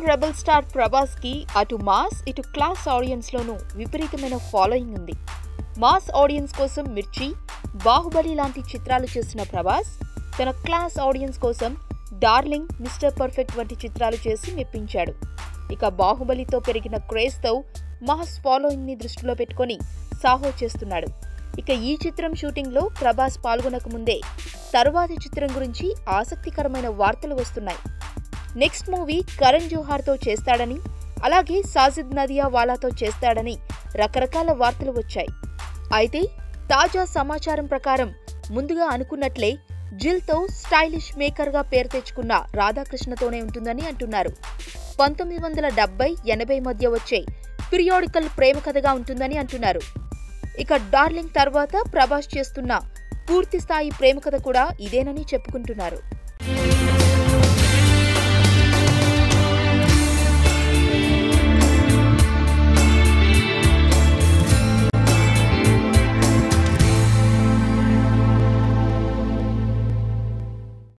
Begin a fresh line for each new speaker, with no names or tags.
Rebel star Prabhas కి అటు mass ఇటు క్లాస్ ఆడియన్స్ లోనూ విపరీతమైన ఫాలోయింగ్ ఉంది. మాస్ ఆడియన్స్ కోసం మిర్చి, బాహుబలి లాంటి చిత్రాలు చేసిన ప్రభాస్ తన క్లాస్ ఆడియన్స్ కోసం డార్లింగ్, మిస్టర్ పర్ఫెక్ట్ వంటి చిత్రాలు చేసి మెప్పించాడు. ఇక బాహుబలితో పెరిగిన క్రేజ్ తో మాస్ ఫాలోయింగ్ ని దృష్టిలో పెట్టుకుని సాహో చేస్తున్నాడు. ఇక ఈ చిత్రం షూటింగ్ లో ప్రభాస్ పాల్గొనక ముందే తరువాతి చిత్రం గురించి ఆసక్తికరమైన వార్తలు వస్తున్నాయి. నెక్స్ట్ మూవీ కరణ్ జోహార్ తో చేస్తాడని, అలాగే సాజిద్ నదియావాలాతో చేస్తాడని రకరకాల వార్తలు వచ్చాయి. అయితే తాజా సమాచారం ప్రకారం ముందుగా అనుకున్నట్లే జిల్ తో స్టైలిష్ మేకర్ గా పేరు తెచ్చుకున్న రాధాకృష్ణతోనే ఉంటుందని అంటున్నారు. 1970-80 మధ్య వచ్చే పీరియాడికల్ ప్రేమ కథగా ఉంటుందని అంటున్నారు. ఇక డార్లింగ్ తర్వాత ప్రభాస్ చేస్తున్న పూర్తి స్థాయి ప్రేమ కథ కూడా ఇదేనని చెప్పుకుంటున్నారు.